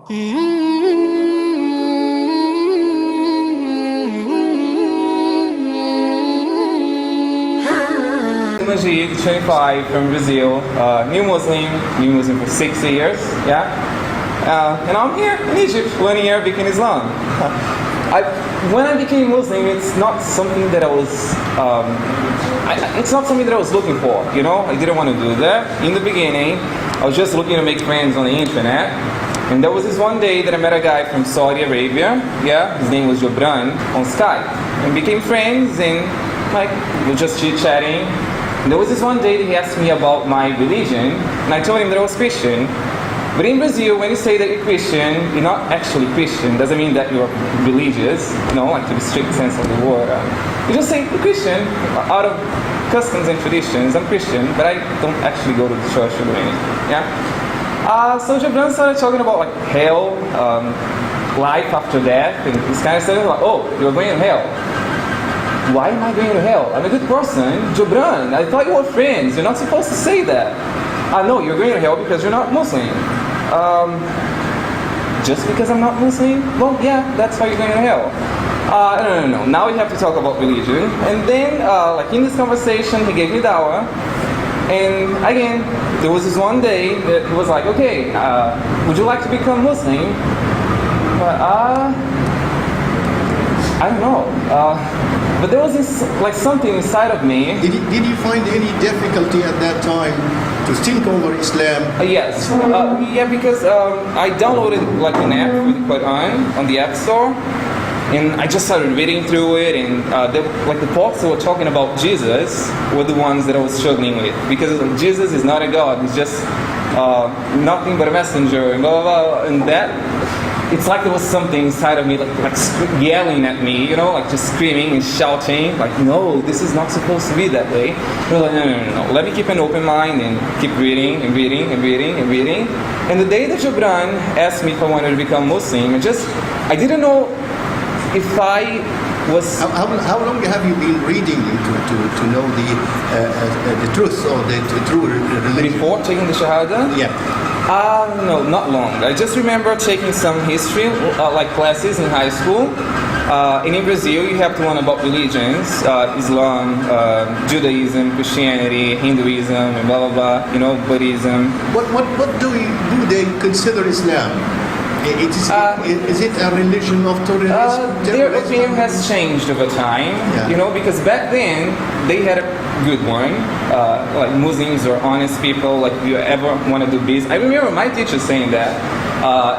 Naik, 25, from Brazil, new Muslim for 6 years, yeah? And I'm here in Egypt, 1 year became Islam. When I became Muslim, it's not something that I was, it's not something that I was looking for, you know? I didn't want to do that. In the beginning, I was just looking to make friends on the internet. And there was this one day that I met a guy from Saudi Arabia, yeah? His name was Jobran, on Skype. And became friends, and like, we were just chit-chatting. And there was this one day that he asked me about my religion, and I told him that I was Christian. But in Brazil, when you say that you're Christian, you're not actually Christian. Doesn't mean that you're religious, no, like to the strict sense of the word. You just say you're Christian out of customs and traditions. I'm Christian, but I don't actually go to the church or anything. Yeah. So Jabran started talking about like hell, life after death, and this kind of stuff. Like, oh, you're going to hell. Why am I going to hell? I'm a good person. Jabran, I thought you were friends. You're not supposed to say that. No, you're going to hell because you're not Muslim. Just because I'm not Muslim? Well, yeah, that's why you're going to hell. No. Now we have to talk about religion. And then, like in this conversation, he gave me dawah. And again, there was this one day that he was like, okay, would you like to become Muslim? But, I don't know. But there was this, like something inside of me. Did you find any difficulty at that time to think over Islam? Yes. Yeah, because I downloaded like an app for the Quran on the App Store, and I just started reading through it, and like the parts that were talking about Jesus were the ones that I was struggling with, because Jesus is not a God; he's just nothing but a messenger, and blah blah blah, and that. It's like there was something inside of me like yelling at me, you know, like just screaming and shouting, like, no, this is not supposed to be that way. But like, no. Let me keep an open mind and keep reading and reading and reading and reading. And the day that Jabran asked me if I wanted to become Muslim, I didn't know if I was... How long have you been reading to know the truth or the true religion? Before taking the Shahada? Yeah. No, not long. I just remember taking some history, like classes in high school. And in Brazil, you have to learn about religions, Islam, Judaism, Christianity, Hinduism, and blah, blah, blah, you know, Buddhism. What do they consider Islam? Is it a religion of terrorism? Their opinion has changed over time, yeah. You know, because back then, they had a good one. Like Muslims are honest people, like if you ever want to do business. I remember my teacher saying that.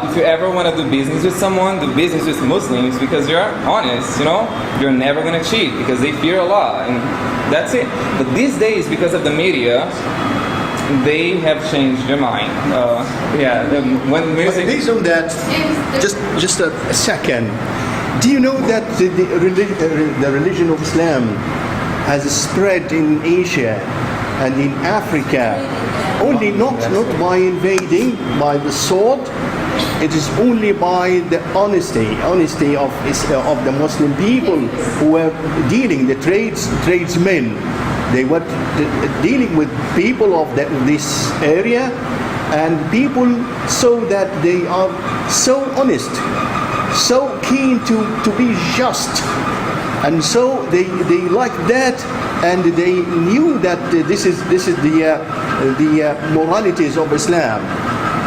If you ever want to do business with someone, do business with Muslims because you're honest, you know? You're never going to cheat because they fear Allah, and that's it. But these days, because of the media, they have changed their mind. When music... Based on that, just a second. Do you know that the religion of Islam has spread in Asia and in Africa, only not by invading, by the sword. It is only by the honesty of the Muslim people who were dealing, the tradesmen. They were dealing with people of this area, and people saw that they are so honest, so keen to be just. And so they liked that, and they knew that this is the moralities of Islam.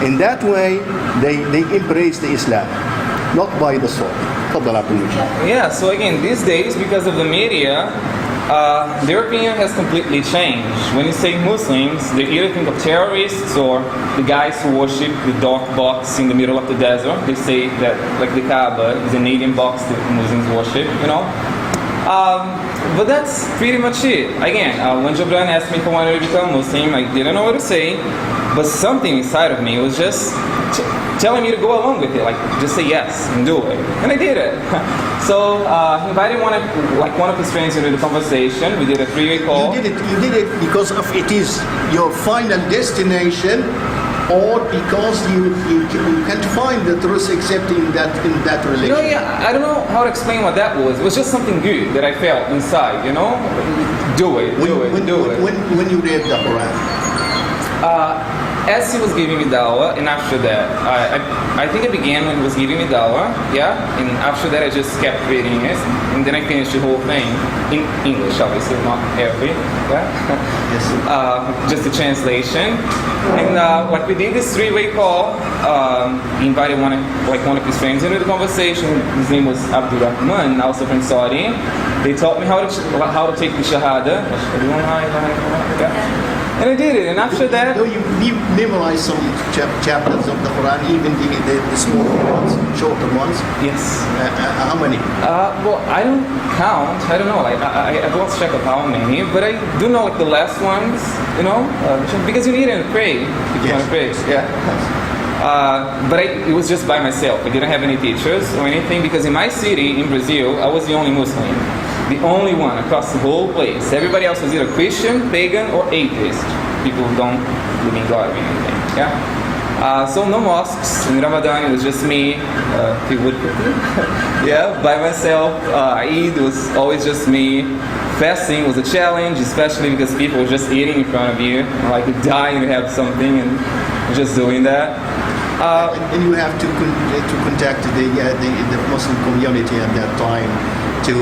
In that way, they embraced Islam, not by the sword. Yeah. So again, these days, because of the media, their opinion has completely changed. When you say Muslims, they either think of terrorists or the guys who worship the dark box in the middle of the desert. They say that like the Kaaba is an alien box that Muslims worship, you know. But that's pretty much it. Again, when Jabran asked me if I wanted to become Muslim, I didn't know what to say, but something inside of me was just telling me to go along with it, like just say yes and do it, and I did it. So he invited one of his friends into the conversation. We did a 3-way call. You did it because of it is your final destination, or because you can't find the truth except in that religion? No, yeah, I don't know how to explain what that was. It was just something good that I felt inside, you know? Do it. When you read the Quran? as he was giving me dawah, and after that, I think I began when he was giving me dawah, yeah, and after that I just kept reading it, and then I finished the whole thing in English, obviously, not every, yeah, Yes. just the translation. And what we did this three-way call. He invited one of his friends into the conversation. His name was Abdul, also from Saudi. They taught me how to take the Shahada. Yeah. And I did it. And after that, No, you memorize some chapters of the Quran, even the smaller ones, shorter ones. yes. How many? Well, I don't count. I don't know. Like I've lost track of how many, but I do know like the last ones. You know, because you need it to pray. If you want to pray. Yeah. But it was just by myself. I didn't have any teachers or anything because in my city, in Brazil, I was the only Muslim. The only one across the whole place. Everybody else was either Christian, pagan, or atheist. People who don't believe in God or anything. Yeah? So no mosques. In Ramadan, it was just me. Yeah, by myself. Eid was always just me. Fasting was a challenge, especially because people were just eating in front of you. Like dying to have something and just doing that. And you have to contact the Muslim community at that time to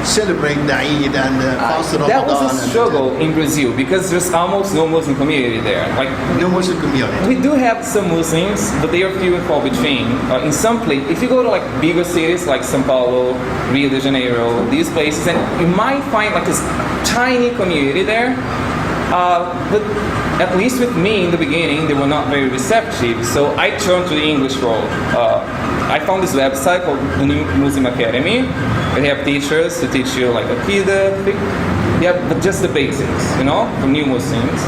celebrate the Eid and fast Ramadan. That was a struggle in Brazil because there's almost no Muslim community there. Like no Muslim community. we do have some Muslims, but they are few and far between. In some places, if you go to like bigger cities like São Paulo, Rio de Janeiro, these places, and you might find like this tiny community there. But at least with me in the beginning, they were not very receptive. So I turned to the English world. I found this website called the New Muslim Academy. They have teachers to teach you like Aqidah, yeah, but just the basics, you know, for new Muslims.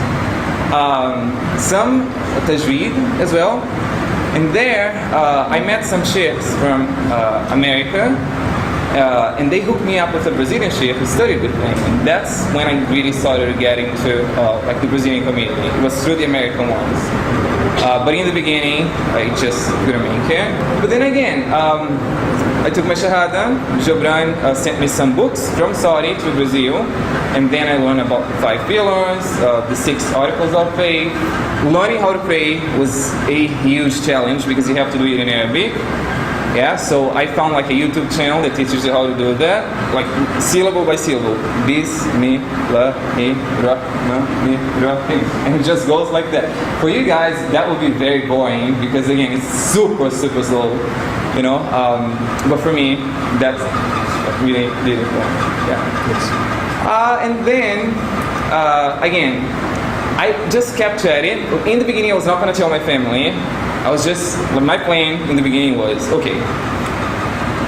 Some Tajweed as well. And there, I met some sheikhs from America. And they hooked me up with a Brazilian sheikh who studied with them, and that's when I really started to get into like the Brazilian community. It was through the American ones, but in the beginning I just couldn't make it. But then again, I took my Shahada. Jobran sent me some books from Saudi to Brazil, and then I learned about the 5 pillars, the 6 articles of faith. Learning how to pray was a huge challenge because you have to do it in Arabic. Yeah, so I found like a YouTube channel that teaches you how to do that, like syllable by syllable. Bismillah, and it just goes like that. For you guys, that would be very boring because again, it's super slow, you know. But for me, that's really beautiful. Yeah. Yes. And then again, I just kept at it. In the beginning, I was not going to tell my family. My plan in the beginning was, okay,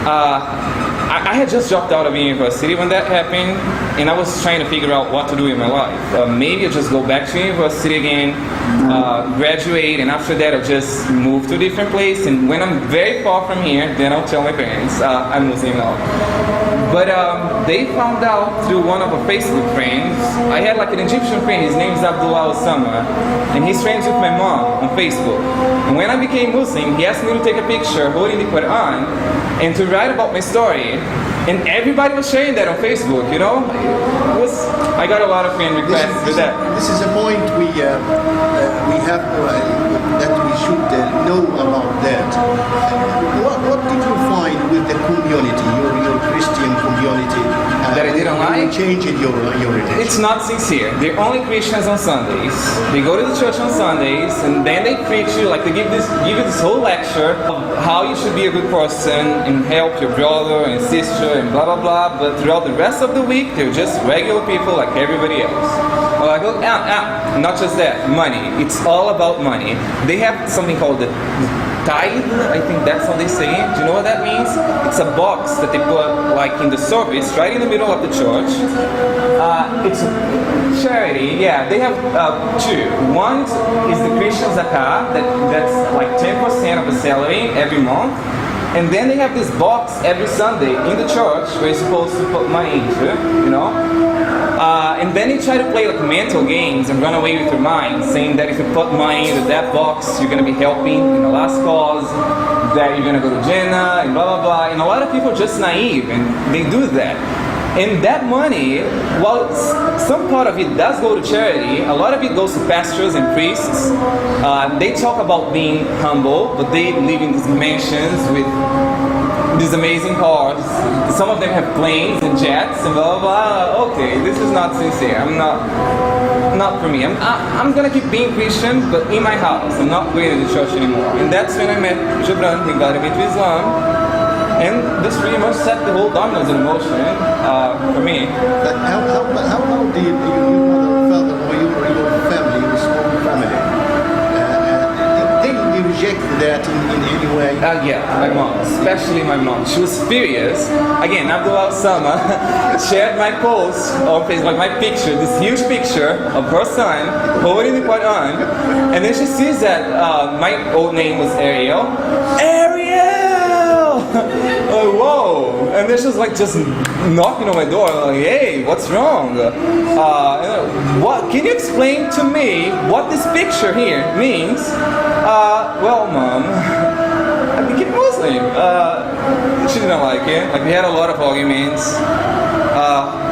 I had just dropped out of university when that happened, and I was trying to figure out what to do in my life. Maybe I'll just go back to university again, graduate, and after that I'll just move to a different place, and when I'm very far from here, then I'll tell my parents I'm Muslim now. But they found out through one of our Facebook friends. I had like an Egyptian friend, his name is Abdul, and he's friends with my mom on Facebook. And when I became Muslim, he asked me to take a picture holding the Quran and to write about my story. And everybody was sharing that on Facebook, you know? I got a lot of friend requests for that. This is a point we have that we should know about that. What did you find with the community, your Christian community? That I didn't like? Changing your religion. It's not sincere. They're only Christians on Sundays. They go to the church on Sundays, and then they preach you, like they give you this whole lecture of how you should be a good person and help your brother and sister and blah blah blah. But throughout the rest of the week, they're just regular people like everybody else. I go, not just that, money. It's all about money. They have something called the tithe, I think that's how they say it. Do you know what that means? It's a box that they put like in the service, right in the middle of the church. It's a charity, yeah. They have 2. One is the Christian zakah, that's like 10% of the salary every month. And then they have this box every Sunday in the church where you're supposed to put money into, you know? And then they try to play like mental games and run away with your mind, saying that if you put money into that box, you're going to be helping in the last cause, that you're going to go to Jannah, and blah, blah, blah. And a lot of people are just naive, and they do that. And that money, while some part of it does go to charity, a lot of it goes to pastors and priests. They talk about being humble, but they live in these mansions with these amazing cars. Some of them have planes and jets and blah blah blah. Okay, this is not sincere. Not for me. I'm gonna keep being Christian, but in my house. I'm not going to the church anymore. And that's when I met Gibran. He got me to Islam. And this pretty much set the whole dominoes in motion for me. But how did your mother, father, or your family, your small family, did you reject that in any way? Yeah, my mom, especially my mom. She was furious. Again, Abdul Sama shared my post on Facebook, like my picture, this huge picture of her son holding the Quran, and then she sees that my old name was Ariel. Oh, whoa! And then she was like just knocking on my door, like, "Hey, what's wrong? What? Can you explain to me what this picture here means?" Well, Mom, I became Muslim. She didn't like it. Like we had a lot of arguments.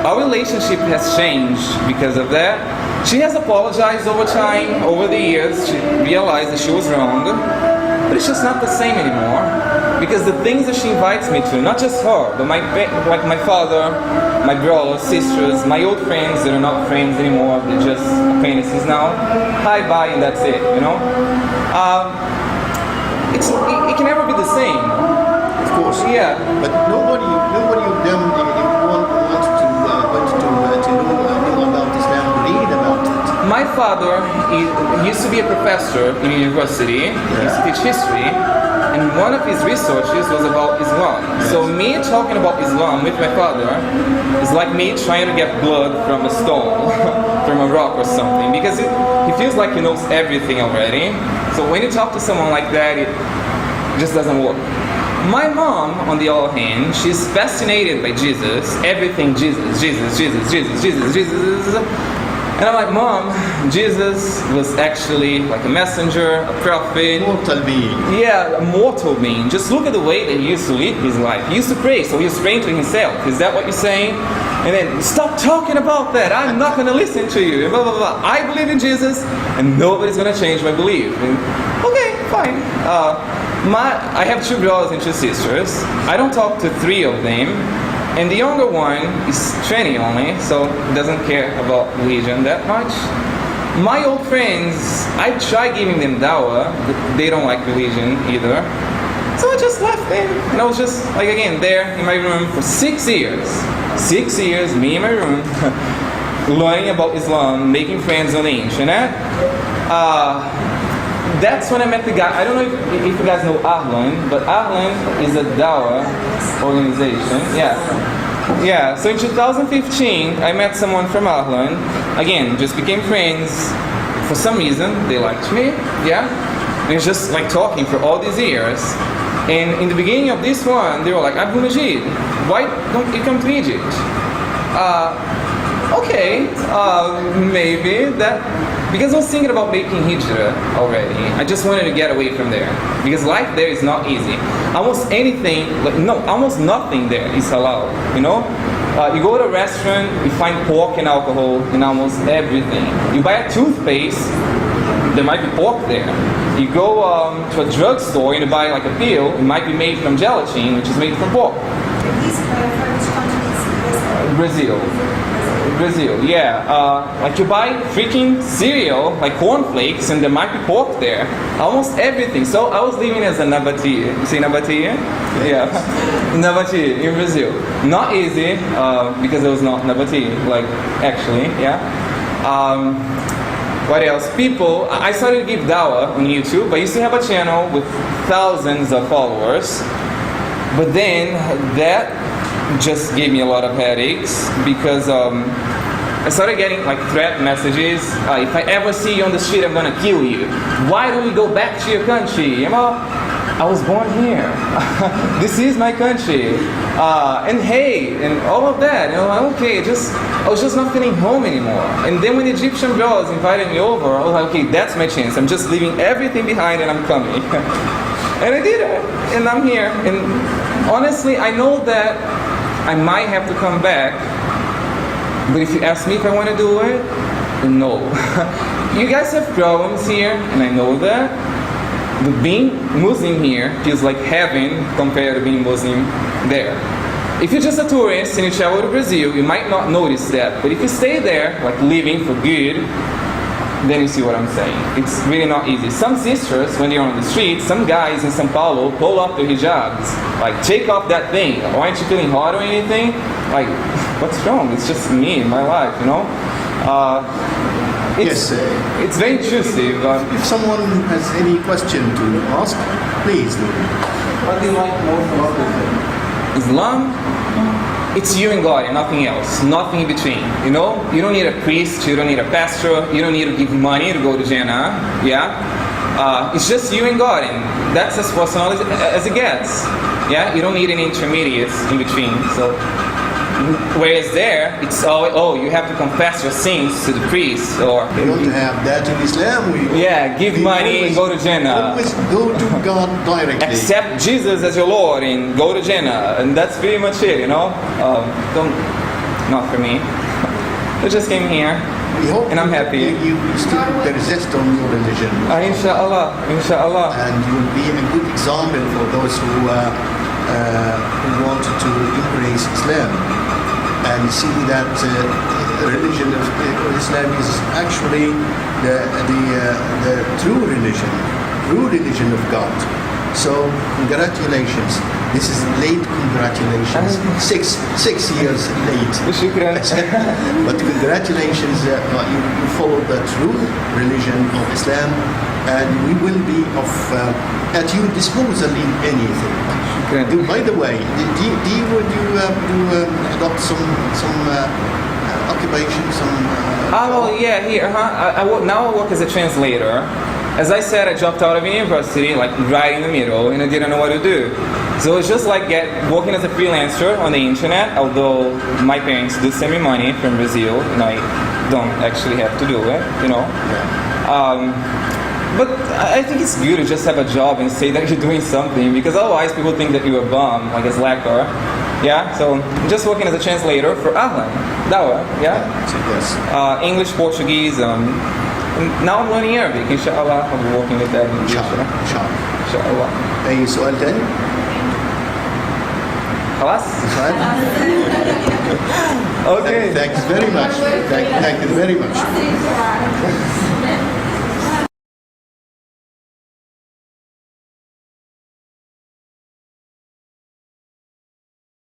Our relationship has changed because of that. She has apologized over time, over the years. She realized that she was wrong, but it's just not the same anymore. Because the things that she invites me to, not just her, but like my father, my brothers, sisters, my old friends that are not friends anymore, they're just acquaintances now. Hi, bye, and that's it, you know? It can never be the same. Of course. Yeah. But nobody of them wants to know about Islam, read about it. My father, he used to be a professor in a university. He used to teach history. And one of his researches was about Islam. Yes. So me talking about Islam with my father is like me trying to get blood from a stone, from a rock or something, because he feels like he knows everything already. So when you talk to someone like that, it just doesn't work. My mom, on the other hand, she's fascinated by Jesus, everything Jesus. And I'm like, Mom, Jesus was actually like a messenger, a prophet. Mortal being. Yeah, a mortal being. Just look at the way that he used to live his life. He used to pray, so he was praying to himself. Is that what you're saying? And then, stop talking about that. I'm not going to listen to you. Blah, blah, blah. I believe in Jesus, and nobody's going to change my belief. And, okay, fine. I have 2 brothers and 2 sisters. I don't talk to 3 of them. And the younger one is 20 only, so doesn't care about religion that much. My old friends, I try giving them dawah, but they don't like religion either. So I just left them, and I was just, like again, there in my room for 6 years. 6 years, me in my room, learning about Islam, making friends on the internet. That's when I met the guy. I don't know if you guys know Ahlan, but Ahlan is a dawah organization. Yeah. So in 2015, I met someone from Ahlan. Again, just became friends. For some reason, they liked me. Yeah. And it's just like talking for all these years. And in the beginning of this one, they were like, Abdul Majid, why don't you come to Egypt? Okay, maybe that. Because I was thinking about making hijrah already. I just wanted to get away from there. Because life there is not easy. Almost nothing there is halal, you know? You go to a restaurant, you find pork and alcohol in almost everything. You buy a toothpaste, there might be pork there. You go to a drugstore and you buy like a pill, it might be made from gelatin, which is made from pork. Brazil, yeah. Like you buy freaking cereal, like cornflakes, and there might be pork there. Almost everything. So I was living as a nabati. You see nabati? Yeah. Nabati in Brazil. Not easy, because it was not nabati, like actually, yeah. What else? People, I started to give dawah on YouTube. I used to have a channel with thousands of followers. But then that just gave me a lot of headaches because I started getting like threat messages. If I ever see you on the street, I'm gonna kill you. Why don't you go back to your country? You know, I was born here. This is my country. And hey, and all of that. You know, okay, I was just not feeling home anymore. And then when the Egyptian brothers invited me over, I was like, okay, that's my chance. I'm just leaving everything behind and I'm coming. And I did it, and I'm here. And honestly, I know that I might have to come back But if you ask me if I want to do it, no. You guys have problems here, and I know that. But being Muslim here feels like heaven compared to being Muslim there. If you're just a tourist and you travel to Brazil, you might not notice that. But if you stay there, like living for good, then you see what I'm saying. It's really not easy. Some sisters, when they're on the street, some guys in São Paulo pull off their hijabs. Like, take off that thing. Why aren't you feeling hot or anything? Like, what's wrong? It's just me in my life, you know? It's very intrusive. If someone has any question to ask, please do. What do you like most about Islam? It's you and God and nothing else, nothing in between, you know? You don't need a priest, you don't need a pastor, you don't need to give money to go to Jannah, yeah? It's just you and God, and that's as personal as it gets, yeah? You don't need any intermediates in between, so... Whereas there, it's oh, you have to confess your sins to the priest, or... We don't have that in Islam. Give money and go to Jannah. Always go to God directly. Accept Jesus as your Lord and go to Jannah, and that's pretty much it, you know? Not for me. I just came here, and I'm happy. You still persist on your religion. InshaAllah, InshaAllah. And you will be a good example for those who wanted to embrace Islam. And see that the religion of Islam is actually the true religion of God. So congratulations. This is late congratulations. 6 years late. But congratulations, you follow the true religion of Islam, and we will be at your disposal in anything. By the way, would you adopt some occupation, here, now I work as a translator. As I said, I dropped out of university, like right in the middle, and I didn't know what to do. So it's just like working as a freelancer on the internet, although my parents do send me money from Brazil, and I don't actually have to do it, you know. But I think it's good to just have a job and say that you're doing something, because otherwise people think that you're a bum, like a slacker. Yeah, so I'm just working as a translator for Ahlan, Dawa, yeah? Yes. English, Portuguese, now I'm learning Arabic, InshaAllah, I'll be working with that in the future. InshaAllah. أي سؤال تاني؟ خلاص؟ Okay. Thanks very much. Thank you very much.